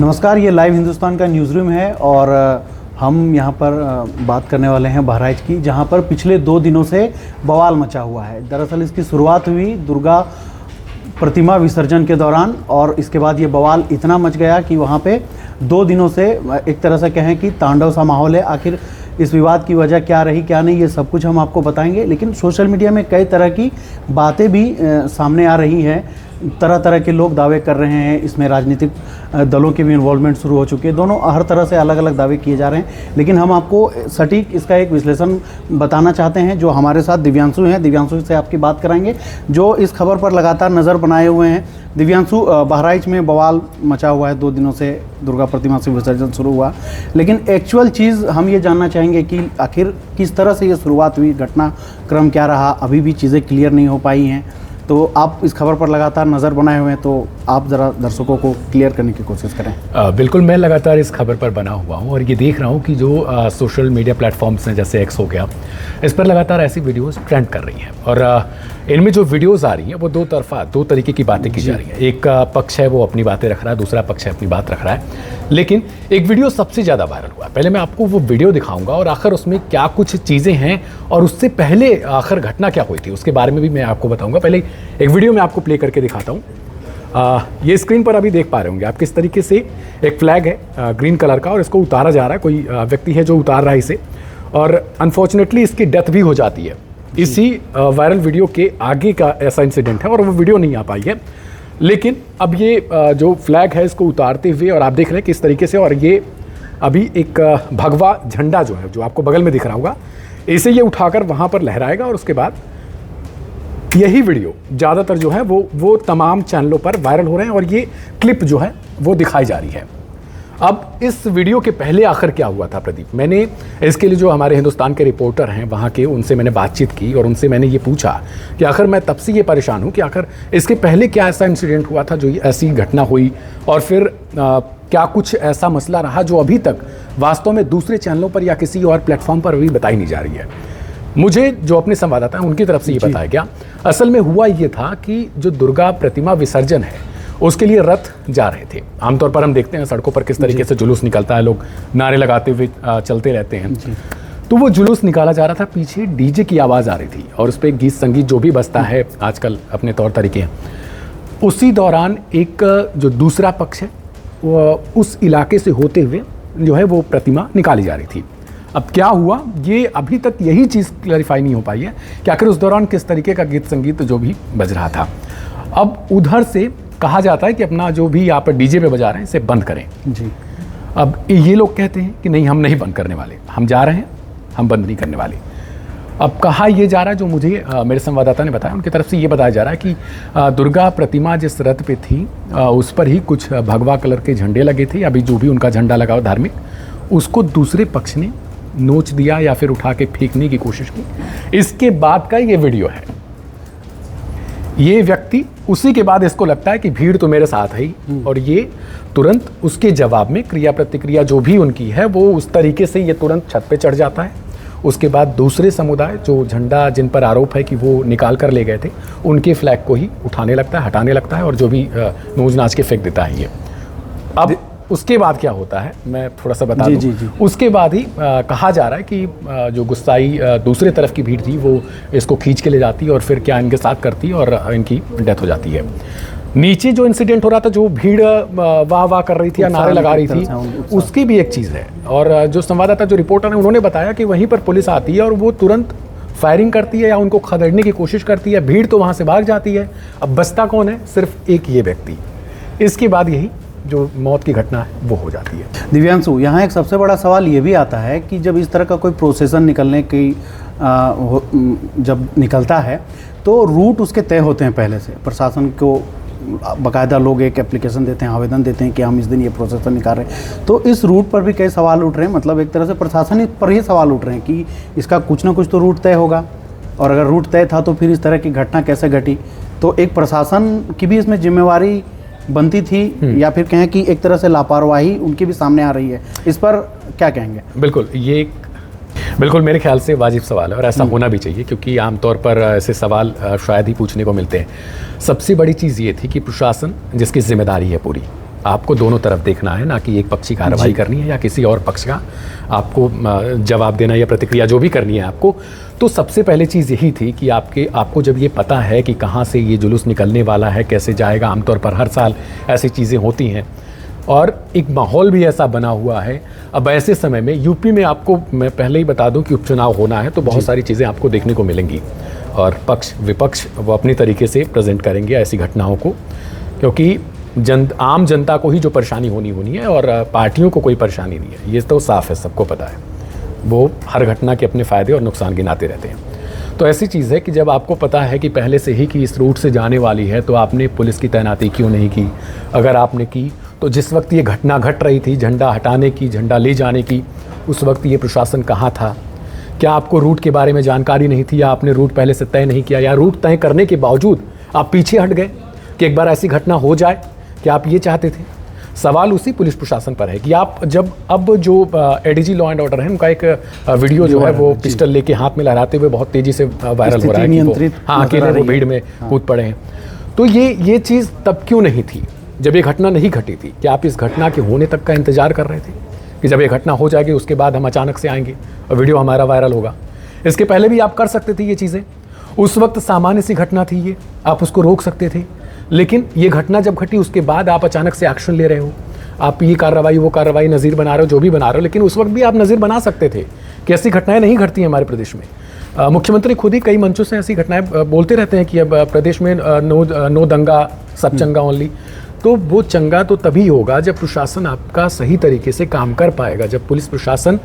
नमस्कार, ये लाइव हिंदुस्तान का न्यूज़ रूम है और हम यहाँ पर बात करने वाले हैं बहराइच की, जहाँ पर पिछले 2 दिनों से बवाल मचा हुआ है। दरअसल इसकी शुरुआत हुई दुर्गा प्रतिमा विसर्जन के दौरान और इसके बाद ये बवाल इतना मच गया कि वहाँ पे 2 दिनों से एक तरह से कहें कि तांडव सा माहौल है। आखिर इस विवाद की वजह क्या रही क्या नहीं, ये सब कुछ हम आपको बताएंगे। लेकिन सोशल मीडिया में कई तरह की बातें भी सामने आ रही हैं, तरह तरह के लोग दावे कर रहे हैं, इसमें राजनीतिक दलों के भी इन्वॉल्वमेंट शुरू हो चुके हैं। दोनों हर तरह से अलग अलग दावे किए जा रहे हैं, लेकिन हम आपको सटीक इसका एक विश्लेषण बताना चाहते हैं। जो हमारे साथ दिव्यांशु हैं, दिव्यांशु से आपकी बात कराएंगे, जो इस खबर पर लगातार नज़र बनाए हुए हैं। दिव्यांशु, बहराइच में बवाल मचा हुआ है, 2 दिनों से दुर्गा प्रतिमा से विसर्जन शुरू हुआ, लेकिन एक्चुअल चीज़ हम ये जानना चाहेंगे कि आखिर किस तरह से ये शुरुआत हुई, घटनाक्रम क्या रहा। अभी भी चीज़ें क्लियर नहीं हो पाई हैं, तो आप इस खबर पर लगातार नज़र बनाए हुए हैं, तो आप ज़रा दर्शकों को क्लियर करने की कोशिश करें। बिल्कुल, मैं लगातार इस खबर पर बना हुआ हूं और ये देख रहा हूं कि जो सोशल मीडिया प्लेटफॉर्म्स हैं, जैसे एक्स हो गया, इस पर लगातार ऐसी वीडियोस ट्रेंड कर रही हैं और इनमें जो वीडियोस आ रही हैं वो 2 तरीके की बातें की जा रही हैं। एक पक्ष है वो अपनी बातें रख रहा है, दूसरा पक्ष है अपनी बात रख रहा है। लेकिन एक वीडियो सबसे ज़्यादा वायरल हुआ। पहले मैं आपको वो वीडियो दिखाऊंगा और आखिर उसमें क्या कुछ चीज़ें हैं और उससे पहले आखिर घटना क्या हुई थी उसके बारे में भी मैं आपको बताऊंगा। पहले एक वीडियो मैं आपको प्ले करके दिखाता हूँ। ये स्क्रीन पर अभी देख पा रहे होंगे आप किस तरीके से एक फ्लैग है ग्रीन कलर का और इसको उतारा जा रहा है। कोई व्यक्ति है जो उतार रहा है इसे और अनफॉर्चुनेटली इसकी डेथ भी हो जाती है। इसी वायरल वीडियो के आगे का ऐसा इंसिडेंट है और वो वीडियो नहीं आ पाई है। लेकिन अब ये जो फ्लैग है इसको उतारते हुए और आप देख रहे हैं किस तरीके से, और ये अभी एक भगवा झंडा जो है, जो आपको बगल में दिख रहा होगा, इसे ये उठाकर वहाँ पर लहराएगा और उसके बाद यही वीडियो ज़्यादातर जो है वो तमाम चैनलों पर वायरल हो रहे हैं और ये क्लिप जो है वो दिखाई जा रही है। अब इस वीडियो के पहले आखिर क्या हुआ था प्रदीप, मैंने इसके लिए जो हमारे हिंदुस्तान के रिपोर्टर हैं वहाँ के, उनसे मैंने बातचीत की और उनसे मैंने ये पूछा कि आखिर मैं तब से ये परेशान हूँ कि आखिर इसके पहले क्या ऐसा इंसिडेंट हुआ था जो ऐसी घटना हुई और फिर क्या कुछ ऐसा मसला रहा जो अभी तक वास्तव में दूसरे चैनलों पर या किसी और प्लेटफॉर्म पर अभी बताई नहीं जा रही है। मुझे जो अपने संवाददाता हैं उनकी तरफ से ये बताया गया, असल में हुआ ये था कि जो दुर्गा प्रतिमा विसर्जन है उसके लिए रथ जा रहे थे। आमतौर पर हम देखते हैं सड़कों पर किस तरीके से जुलूस निकलता है, लोग नारे लगाते हुए चलते रहते हैं। तो वो जुलूस निकाला जा रहा था, पीछे डीजे की आवाज़ आ रही थी और उस पर गीत संगीत जो भी बजता है आजकल अपने तौर तरीके हैं। उसी दौरान एक जो दूसरा पक्ष है वो उस इलाके से होते हुए जो है वो प्रतिमा निकाली जा रही थी। अब क्या हुआ ये अभी तक यही चीज़ क्लैरिफाई नहीं हो पाई है कि आखिर उस दौरान किस तरीके का गीत संगीत जो भी बज रहा था। अब उधर से कहा जाता है कि अपना जो भी यहाँ पर डीजे पे बजा रहे हैं इसे बंद करें जी। अब ये लोग कहते हैं कि नहीं, हम नहीं बंद करने वाले, हम जा रहे हैं, हम बंद नहीं करने वाले। अब कहा यह जा रहा है, जो मुझे मेरे संवाददाता ने बताया, उनकी तरफ से ये बताया जा रहा है कि दुर्गा प्रतिमा जिस रथ पे थी उस पर ही कुछ भगवा कलर के झंडे लगे थे। अभी जो भी उनका झंडा लगा हो धार्मिक, उसको दूसरे पक्ष ने नोच दिया या फिर उठा के फेंकने की कोशिश की। इसके बाद का ये वीडियो है। ये व्यक्ति उसी के बाद इसको लगता है कि भीड़ तो मेरे साथ है ही, और ये तुरंत उसके जवाब में क्रिया प्रतिक्रिया जो भी उनकी है वो उस तरीके से ये तुरंत छत पे चढ़ जाता है। उसके बाद दूसरे समुदाय जो झंडा जिन पर आरोप है कि वो निकाल कर ले गए थे उनके फ्लैग को ही उठाने लगता है, हटाने लगता है और जो भी नोच नाच के फेंक देता है ये। अब उसके बाद क्या होता है मैं थोड़ा सा बता दूं। उसके बाद ही कहा जा रहा है कि जो गुस्साई दूसरे तरफ की भीड़ थी वो इसको खींच के ले जाती है और फिर क्या इनके साथ करती है और इनकी डेथ हो जाती है। नीचे जो इंसिडेंट हो रहा था, जो भीड़ वाह वाह कर रही थी या नारे लगा रही थी, उसकी भी एक चीज़ है। और जो संवाददाता जो रिपोर्टर है उन्होंने बताया कि वहीं पर पुलिस आती है और वो तुरंत फायरिंग करती है या उनको खदेड़ने की कोशिश करती है। भीड़ तो वहाँ से भाग जाती है। अब बचता कौन है? सिर्फ एक ये व्यक्ति। इसके बाद यही जो मौत की घटना है वो हो जाती है। दिव्यांशु, यहाँ एक सबसे बड़ा सवाल ये भी आता है कि जब इस तरह का कोई प्रोसेसन निकलने की जब निकलता है तो रूट उसके तय होते हैं पहले से। प्रशासन को बाकायदा लोग एक एप्लीकेशन देते हैं, आवेदन देते हैं कि हम इस दिन ये प्रोसेसन निकाल रहे हैं। तो इस रूट पर भी कई सवाल उठ रहे हैं, मतलब एक तरह से प्रशासन पर ही सवाल उठ रहे हैं कि इसका कुछ ना कुछ तो रूट तय होगा, और अगर रूट तय था तो फिर इस तरह की घटना कैसे घटी। तो एक प्रशासन की भी इसमें जिम्मेवारी बनती थी या फिर कहें कि एक तरह से लापरवाही उनकी भी सामने आ रही है। इस पर क्या कहेंगे? बिल्कुल मेरे ख्याल से वाजिब सवाल है और ऐसा होना भी चाहिए, क्योंकि आमतौर पर ऐसे सवाल शायद ही पूछने को मिलते हैं। सबसे बड़ी चीज़ ये थी कि प्रशासन जिसकी जिम्मेदारी है पूरी, आपको दोनों तरफ देखना है, ना कि एक पक्ष की कार्रवाई करनी है या किसी और पक्ष का आपको जवाब देना या प्रतिक्रिया जो भी करनी है आपको। तो सबसे पहले चीज़ यही थी कि आपको जब ये पता है कि कहाँ से ये जुलूस निकलने वाला है, कैसे जाएगा, आमतौर पर हर साल ऐसी चीज़ें होती हैं और एक माहौल भी ऐसा बना हुआ है। अब ऐसे समय में यूपी में आपको मैं पहले ही बता दूं कि उपचुनाव होना है, तो बहुत सारी चीज़ें आपको देखने को मिलेंगी और पक्ष विपक्ष वो अपनी तरीके से प्रेजेंट करेंगे ऐसी घटनाओं को, क्योंकि आम जनता को ही जो परेशानी होनी है और पार्टियों को कोई परेशानी नहीं है, ये तो साफ है, सबको पता है। वो हर घटना के अपने फ़ायदे और नुकसान गिनाते रहते हैं। तो ऐसी चीज़ है कि जब आपको पता है कि पहले से ही कि इस रूट से जाने वाली है, तो आपने पुलिस की तैनाती क्यों नहीं की? अगर आपने की तो जिस वक्त ये घटना घट रही थी, झंडा हटाने की, झंडा ले जाने की, उस वक्त ये प्रशासन कहाँ था? क्या आपको रूट के बारे में जानकारी नहीं थी, या आपने रूट पहले से तय नहीं किया, या रूट तय करने के बावजूद आप पीछे हट गए कि एक बार ऐसी घटना हो जाए? क्या आप ये चाहते थे? सवाल उसी पुलिस प्रशासन पर है कि आप जब अब जो एडीजी लॉ एंड ऑर्डर है, उनका एक वीडियो जो है वो पिस्टल लेके हाथ में लहराते हुए बहुत तेज़ी से वायरल हो रहा है कि वो अकेले वो भीड़ में कूद पड़े हैं। तो ये चीज़ तब क्यों नहीं थी जब ये घटना नहीं घटी थी? क्या आप इस घटना के होने तक का इंतजार कर रहे थे कि जब ये घटना हो जाएगी उसके बाद हम अचानक से आएंगे और वीडियो हमारा वायरल होगा? इसके पहले भी आप कर सकते थे ये चीज़ें। उस वक्त सामान्य सी घटना थी ये, आप उसको रोक सकते थे। लेकिन ये घटना जब घटी उसके बाद आप अचानक से एक्शन ले रहे हो, आप ये कार्रवाई वो कार्रवाई नज़ीर बना रहे हो, जो भी बना रहे हो, लेकिन उस वक्त भी आप नज़ीर बना सकते थे कि ऐसी घटनाएं नहीं घटती हैं हमारे प्रदेश में। मुख्यमंत्री खुद ही कई मंचों से ऐसी घटनाएं बोलते रहते हैं कि अब प्रदेश में नो दंगा सब चंगा ओनली। तो वो चंगा तो तभी होगा जब प्रशासन आपका सही तरीके से काम कर पाएगा, जब पुलिस प्रशासन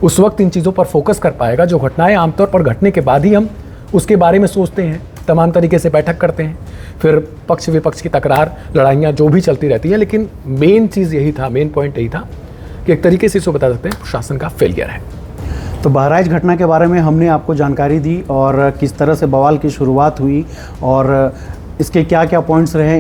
उस वक्त इन चीज़ों पर फोकस कर पाएगा। जो घटनाएं आमतौर पर घटने के बाद ही हम उसके बारे में सोचते हैं, तमाम तरीके से बैठक करते हैं, फिर पक्ष विपक्ष की तकरार, लड़ाइयाँ जो भी चलती रहती हैं। लेकिन मेन चीज़ यही था, मेन पॉइंट यही था कि एक तरीके से इसको बता सकते हैं प्रशासन का फेलियर है। तो बहराइच घटना के बारे में हमने आपको जानकारी दी और किस तरह से बवाल की शुरुआत हुई और इसके क्या क्या पॉइंट्स रहे,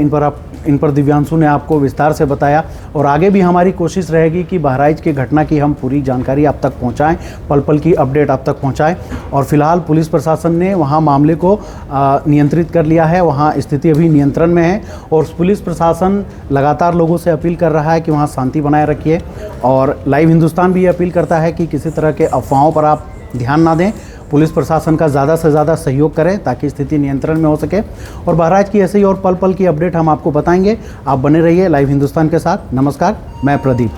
इन पर दिव्यांशु ने आपको विस्तार से बताया। और आगे भी हमारी कोशिश रहेगी कि बहराइच की घटना की हम पूरी जानकारी आप तक पहुंचाएं, पल पल की अपडेट आप तक पहुंचाएं। और फिलहाल पुलिस प्रशासन ने वहां मामले को नियंत्रित कर लिया है, वहां स्थिति अभी नियंत्रण में है और पुलिस प्रशासन लगातार लोगों से अपील कर रहा है कि वहाँ शांति बनाए रखिए। और लाइव हिंदुस्तान भी अपील करता है कि किसी तरह के अफवाहों पर आप ध्यान ना दें, पुलिस प्रशासन का ज़्यादा से ज़्यादा सहयोग करें ताकि स्थिति नियंत्रण में हो सके। और बहराइच की ऐसे ही और पल पल की अपडेट हम आपको बताएंगे। आप बने रहिए लाइव हिंदुस्तान के साथ। नमस्कार, मैं प्रदीप।